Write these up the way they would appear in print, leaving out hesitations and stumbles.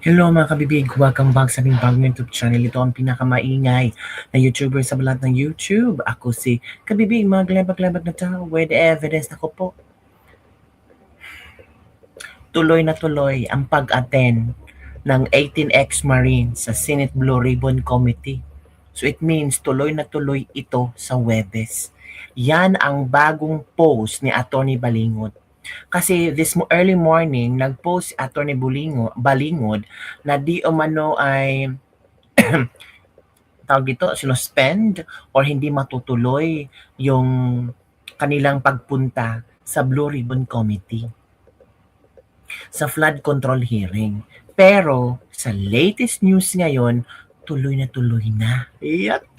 Hello mga kabibig, welcome back sa aming bagong YouTube channel. Ito ang pinakamaingay na YouTuber sa balat ng YouTube. Ako si Kabibig, maglebag-lebag na tao with evidence. Ako po, tuloy na tuloy ang pag-attend ng 18 ex-Marines sa Senate Blue Ribbon Committee. So it means tuloy na tuloy ito sa Webes. Yan ang bagong post ni Atty. Balingod. Kasi early morning, nag-post si Atty. Balingod na di umano ay tawag dito, sinuspend or hindi matutuloy yung kanilang pagpunta sa Blue Ribbon Committee sa flood control hearing. Pero sa latest news ngayon, tuloy na. Iyak!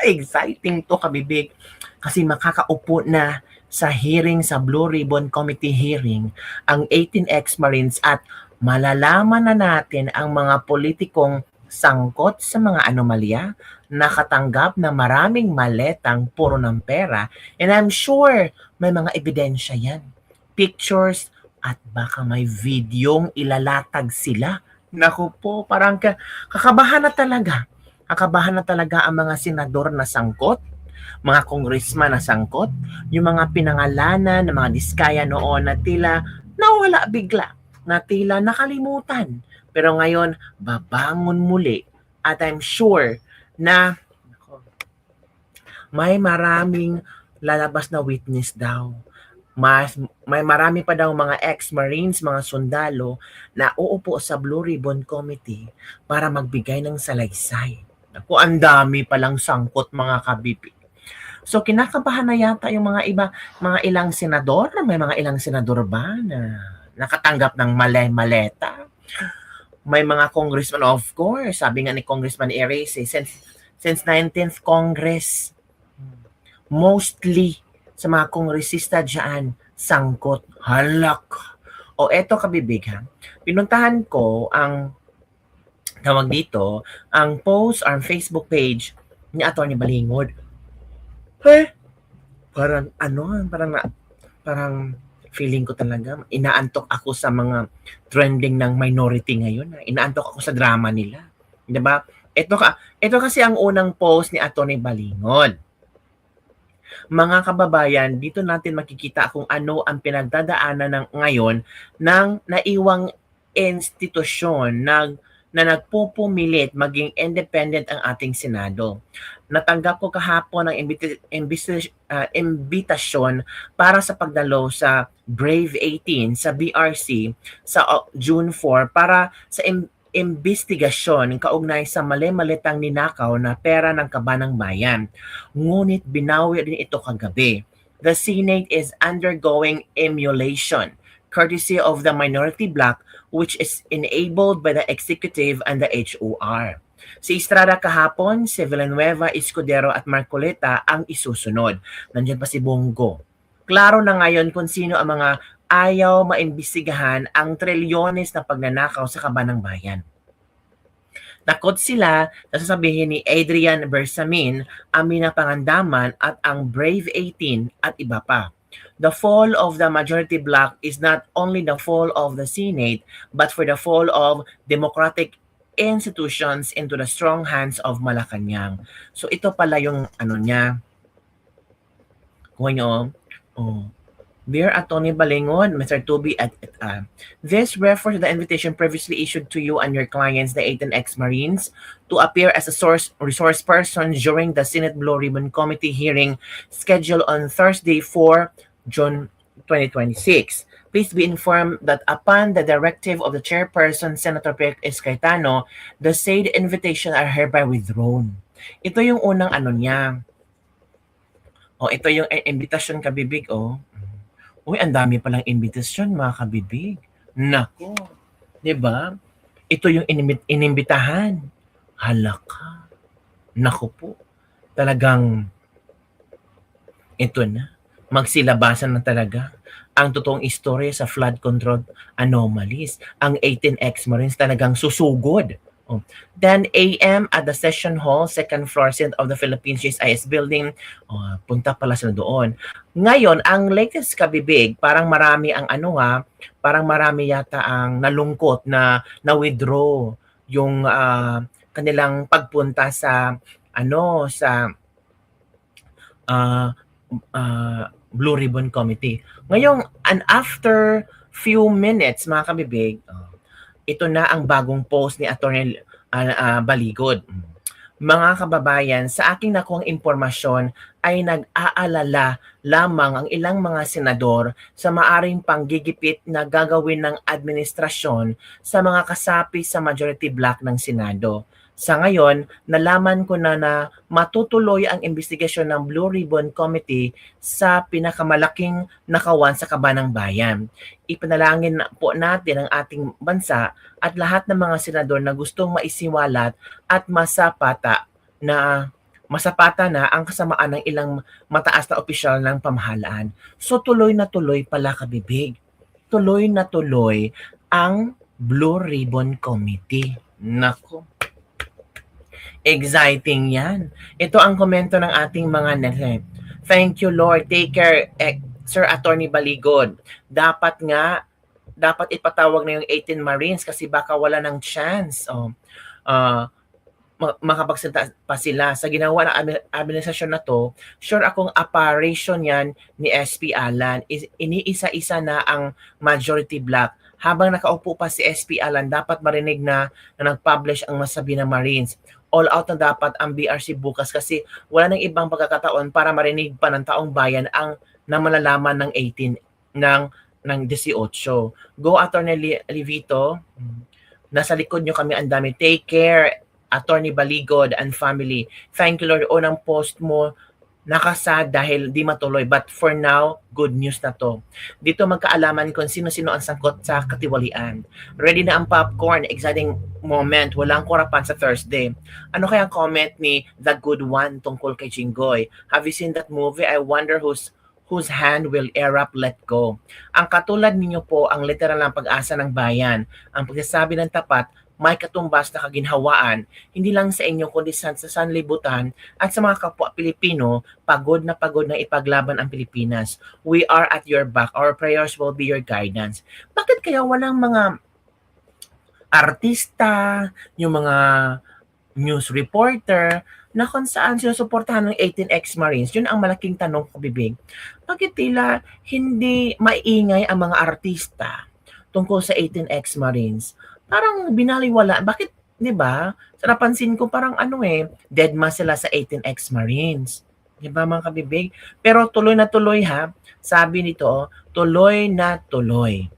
Exciting to, kabibig. Kasi makakaupo na sa hearing sa Blue Ribbon Committee hearing ang 18 ex-Marines at malalaman na natin ang mga politikong sangkot sa mga anomalya, nakatanggap na maraming maletang puro ng pera, and I'm sure may mga ebidensya yan. Pictures at baka may videong ilalatag sila. Naku po, parang kakabahan na talaga. Kakabahan na talaga ang mga senador na sangkot, mga congressman na sangkot, yung mga pinangalanan ng mga diskaya noon na tila nawala bigla, na tila nakalimutan. Pero ngayon, babangon muli. At I'm sure na may maraming lalabas na witness daw. May marami pa daw mga ex-Marines, mga sundalo na uupo sa Blue Ribbon Committee para magbigay ng salaysay. Naku, ang dami palang sangkot mga kabibi. So kinakabahan na yata yung mga iba, mga ilang senador, may mga ilang senador ba na nakatanggap ng maleta? May mga congressman, of course, sabi nga ni Congressman Erese, since 19th Congress, mostly sa mga kongresista dyan, sangkot, halak. O eto kabibig ha, pinuntahan ko ang tawag dito, ang post, ang Facebook page ni Atty. Balingod. Parang parang feeling ko talaga, inaantok ako sa mga trending ng minority ngayon. Inaantok ako sa drama nila. Diba? Ito kasi ang unang post ni Atty. Balingod. Mga kababayan, dito natin makikita kung ano ang pinagdadaanan ng ngayon ng naiwang institusyon na nagpupumilit maging independent ang ating Senado. Natanggap ko kahapon ang imbitasyon para sa pagdalo sa Brave 18 sa BRC sa June 4 para sa imbestigasyon kaugnay sa mali-malitang ninakaw na pera ng kabanang bayan. Ngunit binawi rin ito kagabi. The Senate is undergoing emulation courtesy of the minority bloc which is enabled by the executive and the HOR. Si Estrada kahapon, si Villanueva, Escudero at Marcoleta ang isusunod. Nandiyan pa si Bongo. Klaro na ngayon kung sino ang mga ayaw maimbestigahan ang trilyones na pagnanakaw sa kabanang bayan. Takot sila na sasabihin ni Adrian Bersamin, Amina Pangandaman at ang Brave 18 at iba pa. The fall of the majority bloc is not only the fall of the Senate but for the fall of democratic institutions into the strong hands of Malacanang. So ito pala yung ano niya. Kuha nyo, Dear Atty. Balingod, Mr. Tubi et al. This refers to the invitation previously issued to you and your clients, the 18 ex-Marines, to appear as a resource person during the Senate Blue Ribbon Committee hearing scheduled on Thursday, 4 June 2026. Please be informed that upon the directive of the chairperson, Senator Pek Cayetano, the said invitation are hereby withdrawn. Ito yung unang ano niya. Ito yung invitation kabibig, Uy, ang dami palang invitation, mga kabibig. Nako, 'di ba? Ito yung inimbitahan. Halaka. Nako po. Talagang ito na. Magsilabasan na talaga ang totoong istorya sa flood control anomalies. Ang 18 ex-Marines talagang susugod Oh. 10 a.m. at the Session Hall, second floor of the Philippines GSIS building. Oh, punta pala sila doon. Ngayon, ang latest kabibig, parang marami ang parang marami yata ang nalungkot na na-withdraw yung kanilang pagpunta sa sa uh, Blue Ribbon Committee. Ngayon, and after few minutes, mga kabibig, ito na ang bagong post ni Atty. Baligod. Mga kababayan, sa aking nakuhang impormasyon ay nag-aalala lamang ang ilang mga senador sa maaring panggigipit na gagawin ng administrasyon sa mga kasapi sa majority block ng Senado. Sa ngayon, nalaman ko na matutuloy ang investigasyon ng Blue Ribbon Committee sa pinakamalaking nakawan sa Kabanang Bayan. Ipanalangin po natin ang ating bansa at lahat ng mga senador na gustong maisiwalat at masapata na ang kasamaan ng ilang mataas na opisyal ng pamahalaan. So tuloy na tuloy pala kabibig. Tuloy na tuloy ang Blue Ribbon Committee. Nako. Exciting yan. Ito ang komento ng ating mga netizen. Thank you, Lord. Take care, Sir Attorney Baligod. Dapat ipatawag na yung 18 Marines kasi baka wala ng chance. Makapagsalita pa sila. Sa ginawa ng administrasyon na to, sure akong operation yan ni SP Alan. Iniisa-isa na ang majority block. Habang nakaupo pa si SP Alan, dapat marinig na nag-publish ang masabi ng Marines. All out na dapat ang BRC bukas kasi wala nang ibang pagkakataon para marinig pa ng taong bayan ang na malalaman ng 18 ng 18. Go Attorney Livito. Nasa likod nyo kami ang dami. Take care, Attorney Baligod and family. Thank you, Lord. Unang post mo nakasad dahil di matuloy. But for now, good news na to. Dito magkaalaman kung sino-sino ang sangkot sa katiwalian. Ready na ang popcorn. Exciting moment. Walang kurapan sa Thursday. Ano kaya ang comment ni The Good One tungkol kay Jinggoy? Have you seen that movie? I wonder whose hand will air up, let go. Ang katulad ninyo po ang literal ng pag-asa ng bayan. Ang pagsasabi ng tapat, may katumbas na kaginhawaan, hindi lang sa inyo kundi sa sanlibutan at sa mga kapwa Pilipino, pagod na ipaglaban ang Pilipinas. We are at your back. Our prayers will be your guidance. Bakit kaya walang mga artista, yung mga news reporter, na kung saan sinusuportahan ng 18 ex-Marines? Yun ang malaking tanong ko, bibig. Bakit tila hindi maingay ang mga artista tungkol sa 18 ex-Marines? Parang binaliwala. Bakit, di ba? Sa napansin ko, parang dead man sila sa 18 ex-Marines. Di ba, mga kabibig? Pero tuloy na tuloy, ha? Sabi nito, tuloy na tuloy.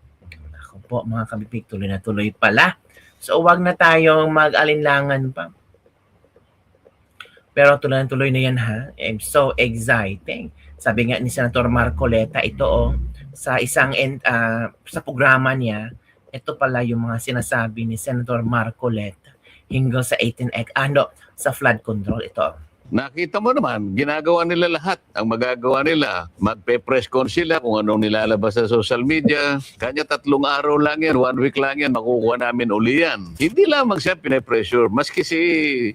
Ako po, mga kabibig, tuloy na tuloy pala. So, wag na tayong mag-alinlangan pa. Pero tuloy na tuloy na yan, ha? I'm so exciting. Sabi nga ni Senator Marcoleta, ito, sa isang sa programa niya, ito pala yung mga sinasabi ni Senator Marcoleta hinggil sa 18X, sa flood control ito. Nakita mo naman, ginagawa nila lahat. Ang magagawa nila, magpe-press con sila kung anong nilalabas sa social media. Kanya 3 araw lang yan, 1 week lang yan, makukuha namin uli yan. Hindi lamang siya pinapressure. Maski si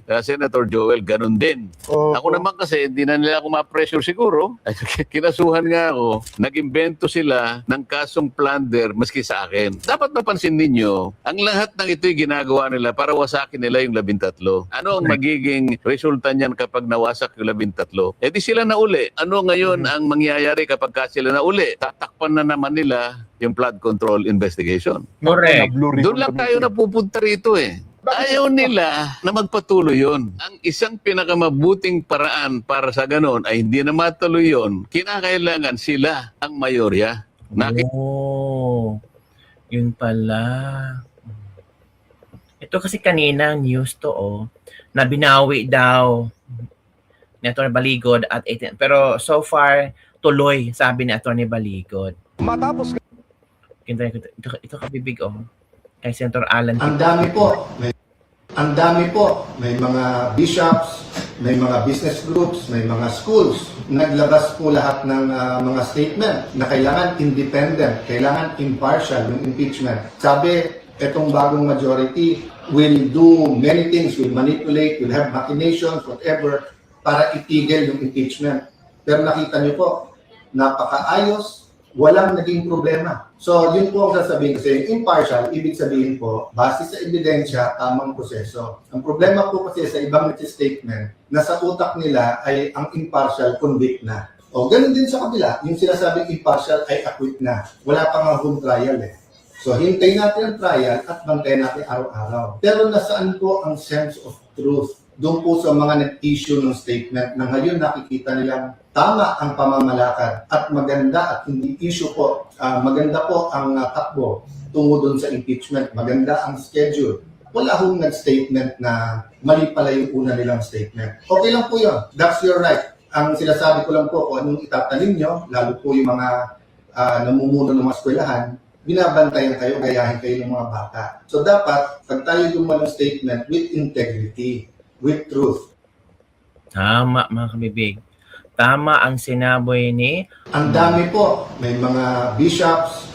Senator Joel, ganun din. Ako naman kasi, hindi na nila ako ma-pressure siguro. Kinasuhan nga ako, nag-imbento sila ng kasong plunder maski sa akin. Dapat mapansin ninyo, ang lahat ng ito'y ginagawa nila para wasakin nila yung 13. Ano ang magiging resulta niyan kapag nawasak yung 13? Eh di sila na uli. Ano ngayon ang mangyayari kapag sila na uli? Tatakpan na naman nila yung flood control investigation. Correct. Doon lang tayo napupunta rito eh. Ayaw nila na magpatuloy yun. Ang isang pinakamabuting paraan para sa ganon ay hindi na matuloy yun. Kinakailangan sila ang mayorya. Yun pala. Ito kasi kanina news to na binawi daw ni Atty. Baligod at 18. Pero so far, tuloy, sabi ni Atty. Baligod. Matapos Ito kabibig kay Senator Alan. ang dami po, may mga bishops, may mga business groups, may mga schools. Naglabas po lahat ng mga statement na kailangan independent, kailangan impartial yung impeachment. Sabi, Itong bagong majority will do many things, will manipulate, will have machinations, whatever, para itigil yung impeachment. Pero nakita niyo po, napakaayos, walang naging problema. So, yun po ang sasabihin kasi, impartial, ibig sabihin po, base sa ebidensya, tamang proseso. Ang problema po kasi sa ibang statement, na sa utak nila ay ang impartial convict na. O, ganun din sa kabila, yung sinasabing impartial ay acquit na. Wala pa nga home trial eh. So, hintayin natin ang trial at bantayan natin araw-araw. Pero nasaan po ang sense of truth? Doon po sa mga nag-issue ng statement na ngayon nakikita nilang tama ang pamamalakad at maganda at hindi issue po, maganda po ang takbo tungo doon sa impeachment, maganda ang schedule. Wala hong nag-statement na mali pala yung una nilang statement. Okay lang po yun. That's your right. Ang sinasabi ko lang po kung anong itatanim nyo, lalo po yung mga namumuno ng mga eskwelahan, binabantayan kayo, gayahin kayo ng mga bata. So dapat, pag tayo gumawa ng statement with integrity, with truth. Tama, mga kabibig. Tama ang sinabi ni... Ang dami po, may mga bishops.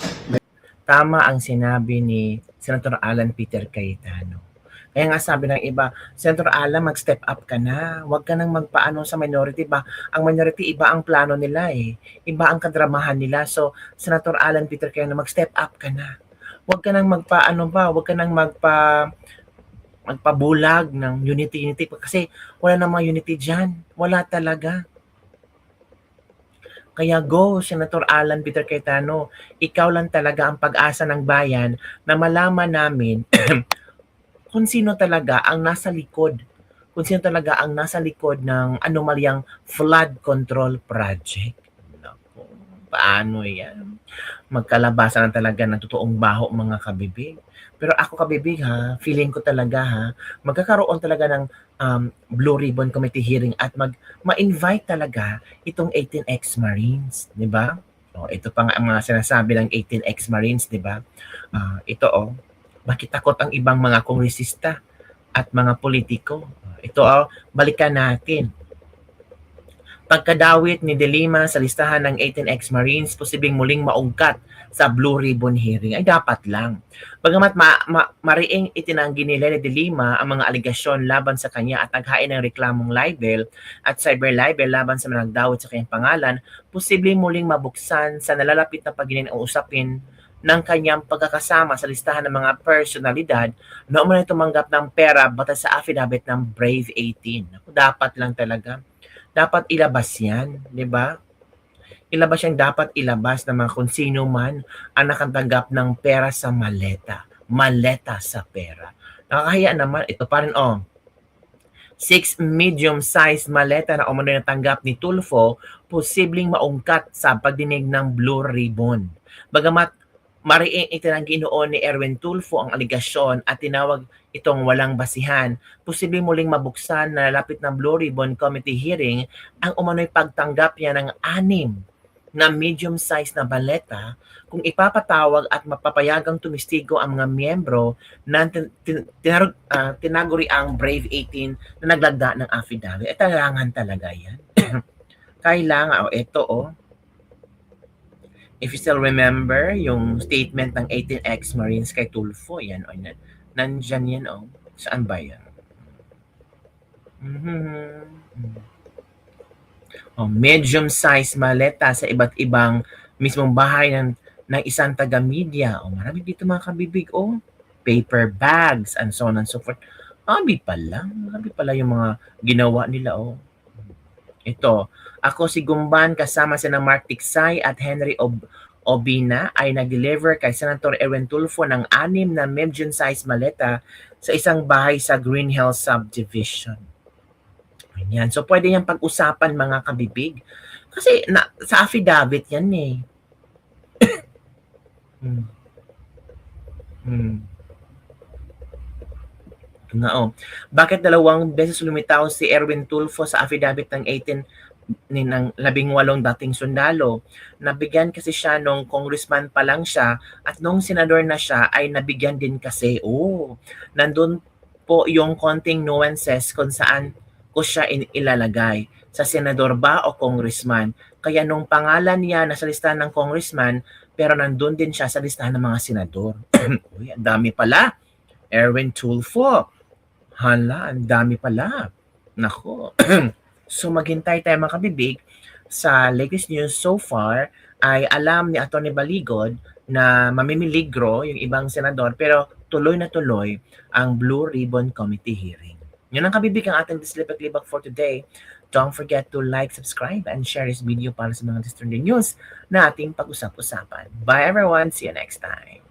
Tama ang sinabi ni Senator Alan Peter Cayetano. Kaya nga sabi ng iba, Senator Alan, mag-step up ka na. Huwag ka nang magpaano sa minority ba? Ang minority, iba ang plano nila eh. Iba ang kadramahan nila. So, Senator Alan Peter Cayetano, mag-step up ka na. Huwag ka nang magpaano ba? Huwag ka nang magpabulag ng unity kasi wala namang unity dyan. Wala talaga. Kaya go, Senator Alan Peter Cayetano, ikaw lang talaga ang pag-asa ng bayan na malaman namin kung sino talaga ang nasa likod. Kung sino talaga ang nasa likod ng anomalyang flood control project. Naku, paano yan? Magkalabasan na talaga ng totoong baho, mga kabibig. Pero ako, kabibig ha, feeling ko talaga ha, magkakaroon talaga ng Blue Ribbon Committee hearing at ma-invite talaga itong 18 ex-Marines, di ba? O, ito pa nga ang mga sinasabi ng 18 ex-Marines, di ba? Ito bakit takot ang ibang mga kongresista at mga politiko? Ito balikan natin. Pagkadawit ni De Lima sa listahan ng 18 ex-Marines, posibleng muling maungkat sa Blue Ribbon hearing, ay dapat lang. Bagamat mariing itinanggi ni Lele De Lima ang mga aligasyon laban sa kanya at naghain ng reklamong libel at cyber libel laban sa mga nagdawit sa kanyang pangalan, posibleng muling mabuksan sa nalalapit na paginin ang usapin ng kanyang pagkakasama sa listahan ng mga personalidad na umano'y tumanggap ng pera batay sa affidavit ng Brave 18. Dapat lang talaga. Dapat ilabas yan, di ba? Ilabas yung dapat ilabas ng mga kung sino man ang nakatanggap ng pera sa maleta. Maleta sa pera. Nakakahiya naman. Ito pa rin 6 medium-sized maleta na umano'y natanggap ni Tulfo, posibleng maungkat sa pagdinig ng Blue Ribbon. Bagamat mariing itinanggi noon ni Erwin Tulfo ang aligasyon at tinawag itong walang basihan, posibleng muling mabuksan na lalapit ng Blue Ribbon Committee hearing ang umano'y pagtanggap niya ng 6 na medium-sized na baleta kung ipapatawag at mapapayagang tumistigo ang mga miyembro na tinaguri ang Brave 18 na naglagda ng affidavit. Kailangan talaga yan. Kailangan, ito if you still remember yung statement ng 18 ex-Marines kay Tulfo, yan nandyan yan Saan ba yan? Medium-sized maleta sa iba't ibang mismong bahay ng isang taga-media. Marami dito mga kabibig. Paper bags and so on and so forth. Marami pala yung mga ginawa nila. Ito, ako si Gumban kasama sina Mark Tiksay at Henry Obina ay nag-deliver kay Senator Erwin Tulfo ng 6 na medium-sized maleta sa isang bahay sa Green Hills Subdivision. Ayan. So, pwede niyang pag-usapan mga kabibig. Kasi sa affidavit yan eh. Ito nga Bakit 2 beses lumitaw si Erwin Tulfo sa affidavit ng 18 ng 18 dating sundalo? Nabigyan kasi siya nung congressman pa lang siya at nung senador na siya ay nabigyan din kasi. Nandun po yung konting nuances kung saan ko siya ilalagay. Sa senador ba o congressman? Kaya nung pangalan niya nasa listahan ng congressman, pero nandun din siya sa listahan ng mga senador. Uy, ang dami pala. Erwin Tulfo. Hala, ang dami pala. Nako. So maghintay tayo mga kabibig. Sa latest news so far ay alam ni Atty. Baligod na mamimiligro yung ibang senador pero tuloy na tuloy ang Blue Ribbon Committee hearing. Yun ang kabibig ang ating Dislipag-Libag for today. Don't forget to like, subscribe, and share this video para sa mga trending news na ating pag-usap-usapan. Bye everyone! See you next time!